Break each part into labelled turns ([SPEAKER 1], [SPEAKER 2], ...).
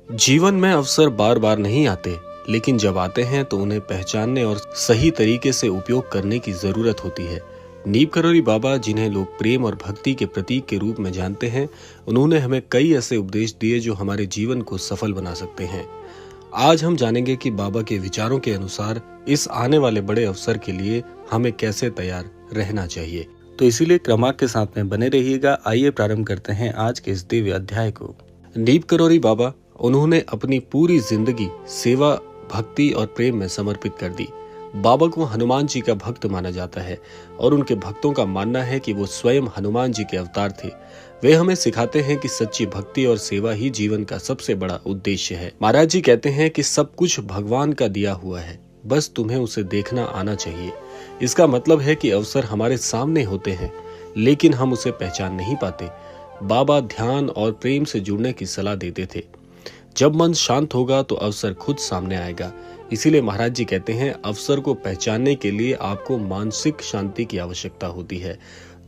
[SPEAKER 1] जीवन में अवसर बार बार नहीं आते, लेकिन जब आते हैं तो उन्हें पहचानने और सही तरीके से उपयोग करने की जरूरत होती है। नीम करौरी बाबा, जिन्हें लोग प्रेम और भक्ति के प्रतीक के रूप में जानते हैं, उन्होंने हमें कई ऐसे उपदेश दिए जो हमारे जीवन को सफल बना सकते हैं। आज हम जानेंगे कि बाबा के विचारों के अनुसार इस आने वाले बड़े अवसर के लिए हमें कैसे तैयार रहना चाहिए। तो इसीलिए क्रमांक के साथ में बने रहिएगा। आइए प्रारंभ करते हैं आज के इस दिव्य अध्याय को। नीम करौरी बाबा, उन्होंने अपनी पूरी जिंदगी सेवा, भक्ति और प्रेम में समर्पित कर दी। बाबा को हनुमान जी का भक्त माना जाता है और उनके भक्तों का मानना है कि वो स्वयं हनुमान जी के अवतार थे। वे हमें सिखाते हैं कि सच्ची भक्ति और सेवा ही जीवन का सबसे बड़ा उद्देश्य है। महाराज जी कहते हैं कि सब कुछ भगवान का दिया हुआ है, बस तुम्हें उसे देखना आना चाहिए। इसका मतलब है कि अवसर हमारे सामने होते हैं, लेकिन हम उसे पहचान नहीं पाते। बाबा ध्यान और प्रेम से जुड़ने की सलाह देते थे। जब मन शांत होगा तो अवसर खुद सामने आएगा। इसीलिए महाराज जी कहते हैं, अवसर को पहचानने के लिए आपको मानसिक शांति की आवश्यकता होती है।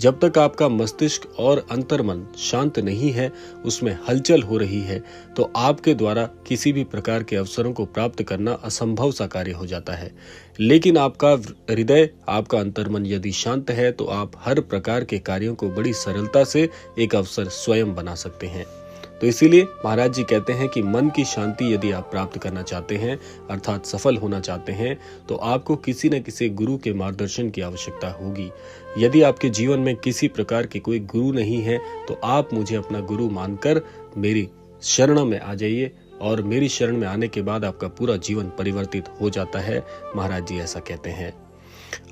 [SPEAKER 1] जब तक आपका मस्तिष्क और अंतर्मन शांत नहीं है, उसमें हलचल हो रही है, तो आपके द्वारा किसी भी प्रकार के अवसरों को प्राप्त करना असंभव सा कार्य हो जाता है। लेकिन आपका हृदय, आपका अंतर्मन यदि शांत है तो आप हर प्रकार के कार्यों को बड़ी सरलता से एक अवसर स्वयं बना सकते हैं। तो इसीलिए महाराज जी कहते हैं कि मन की शांति यदि आप प्राप्त करना चाहते हैं, अर्थात सफल होना चाहते हैं, तो आपको किसी न किसी गुरु के मार्गदर्शन की आवश्यकता होगी। यदि आपके जीवन में किसी प्रकार के कोई गुरु नहीं है, तो आप मुझे अपना गुरु मानकर मेरी शरण में आ जाइए, और मेरी शरण में आने के बाद आपका पूरा जीवन परिवर्तित हो जाता है। महाराज जी ऐसा कहते हैं।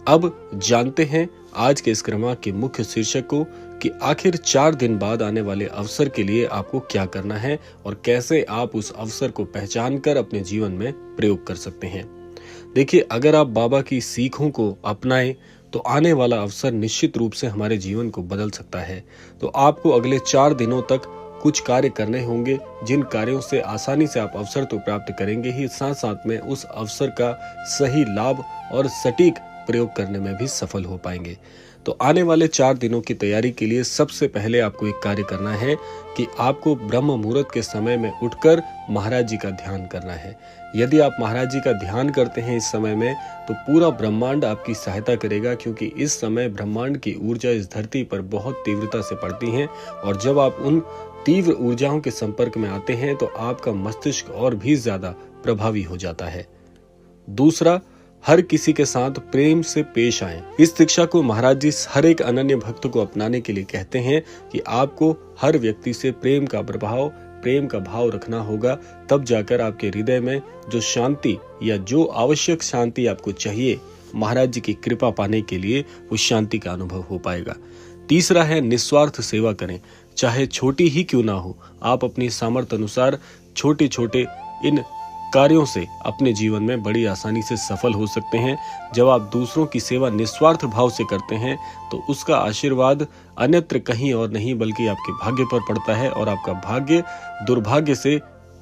[SPEAKER 1] अब जानते हैं आज के इस क्रमांक के मुख्य शीर्षक को, कि आखिर 4 दिन बाद आने वाले अवसर के लिए आपको क्या करना है और कैसे आप उस अवसर को पहचान कर अपने जीवन में प्रयोग कर सकते हैं। देखिए, अगर आप बाबा की सीखों को अपनाएं तो आने वाला अवसर निश्चित रूप से हमारे जीवन को बदल सकता है। तो आपको अगले 4 दिनों तक कुछ कार्य करने होंगे, जिन कार्यों से आसानी से आप अवसर तो प्राप्त करेंगे ही, साथ साथ में उस अवसर का सही लाभ और सटीक प्रयोग करने में भी सफल हो पाएंगे। तो आने वाले 4 दिनों की तैयारी के लिए सबसे पहले आपको एक कार्य करना है कि आपको ब्रह्म मुहूर्त के समय में उठकर महाराज जी का ध्यान करना है। यदि आप महाराज जी का ध्यान करते हैं इस समय में, तो पूरा ब्रह्मांड आपकी सहायता करेगा, क्योंकि इस समय ब्रह्मांड की ऊर्जा इस धरती पर बहुत तीव्रता से पड़ती है, और जब आप उन तीव्र ऊर्जाओं के संपर्क में आते हैं तो आपका मस्तिष्क और भी ज्यादा प्रभावी हो जाता है। दूसरा, हर किसी के साथ प्रेम से पेश आएं। इस शिक्षा को महाराज जी हर एक अनन्य भक्त को अपनाने के लिए कहते हैं कि आपको हर व्यक्ति से प्रेम का भाव रखना होगा। तब जाकर आपके हृदय में जो शांति या जो आवश्यक शांति आपको चाहिए, महाराज जी की कृपा पाने के लिए, उस शांति का अनुभव हो पाएगा। तीसरा है, निस्वार्थ सेवा करें, चाहे छोटी ही क्यों ना हो। आप अपनी सामर्थ्य अनुसार छोटे छोटे इन कार्यों से अपने जीवन में बड़ी आसानी से सफल हो सकते हैं। जब आप दूसरों की सेवा निस्वार्थ भाव से करते हैं तो उसका आशीर्वाद अन्यत्र कहीं और नहीं बल्कि आपके भाग्य पर पड़ता है, और आपका भाग्य दुर्भाग्य से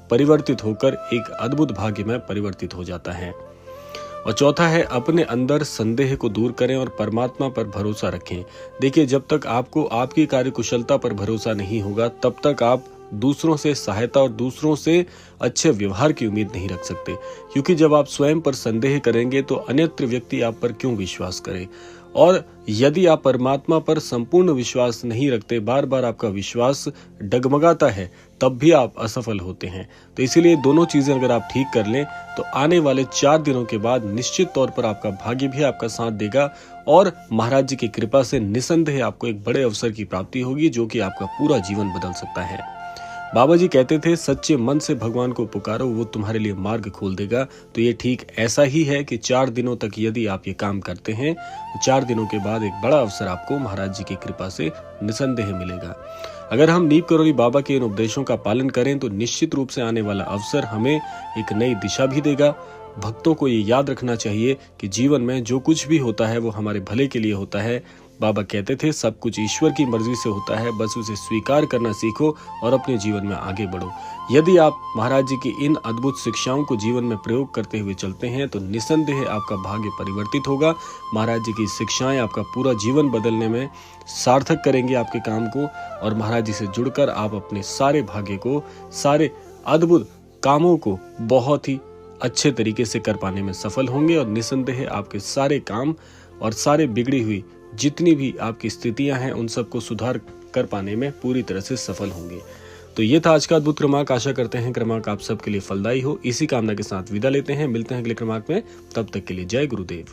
[SPEAKER 1] परिवर्तित होकर एक अद्भुत भाग्य में परिवर्तित हो जाता है। और चौथा है, अपने अंदर संदेह को दूर करें और परमात्मा पर भरोसा रखें। देखिए, जब तक आपको आपकी कार्यकुशलता पर भरोसा नहीं होगा, तब तक आप दूसरों से सहायता और दूसरों से अच्छे व्यवहार की उम्मीद नहीं रख सकते, क्योंकि जब आप स्वयं पर संदेह करेंगे तो अन्यत्र व्यक्ति आप पर क्यों विश्वास करे। और यदि आप परमात्मा पर संपूर्ण विश्वास नहीं रखते, बार बार आपका विश्वास डगमगाता है, तब भी आप असफल होते हैं। तो इसीलिए दोनों चीजें अगर आप ठीक कर लें तो आने वाले 4 दिनों के बाद निश्चित तौर पर आपका भाग्य भी आपका साथ देगा, और महाराज जी की कृपा से निसंदेह आपको एक बड़े अवसर की प्राप्ति होगी, जो कि आपका पूरा जीवन बदल सकता है। बाबा जी कहते थे, सच्चे मन से भगवान को पुकारो, वो तुम्हारे लिए मार्ग खोल देगा। तो ये ठीक ऐसा ही है कि 4 दिनों तक यदि आप ये काम करते हैं, तो 4 दिनों के बाद एक बड़ा अवसर आपको महाराज जी की कृपा से निसंदेह मिलेगा। अगर हम नीम करौरी बाबा के इन उपदेशों का पालन करें तो निश्चित रूप से आने वाला अवसर हमें एक नई दिशा भी देगा। भक्तों को ये याद रखना चाहिए कि जीवन में जो कुछ भी होता है वो हमारे भले के लिए होता है। बाबा कहते थे, सब कुछ ईश्वर की मर्जी से होता है, बस उसे स्वीकार करना सीखो और अपने जीवन में आगे बढ़ो। यदि आप महाराज जी की इन अद्भुत शिक्षाओं को जीवन में प्रयोग करते हुए चलते हैं तो निसंदेह आपका भाग्य परिवर्तित होगा। महाराज जी की शिक्षाएं आपका पूरा जीवन बदलने में सार्थक करेंगे आपके काम को, और महाराज जी से जुड़कर आप अपने सारे भाग्य को, सारे अद्भुत कामों को बहुत ही अच्छे तरीके से कर पाने में सफल होंगे और निसंदेह आपके सारे काम और सारे बिगड़ी हुई जितनी भी आपकी स्थितियां हैं उन सबको सुधार कर पाने में पूरी तरह से सफल होंगे। तो ये था आज का अद्भुत क्रमांक। आशा करते हैं क्रमांक आप सबके लिए फलदायी हो। इसी कामना के साथ विदा लेते हैं, मिलते हैं अगले क्रमांक में। तब तक के लिए जय गुरुदेव।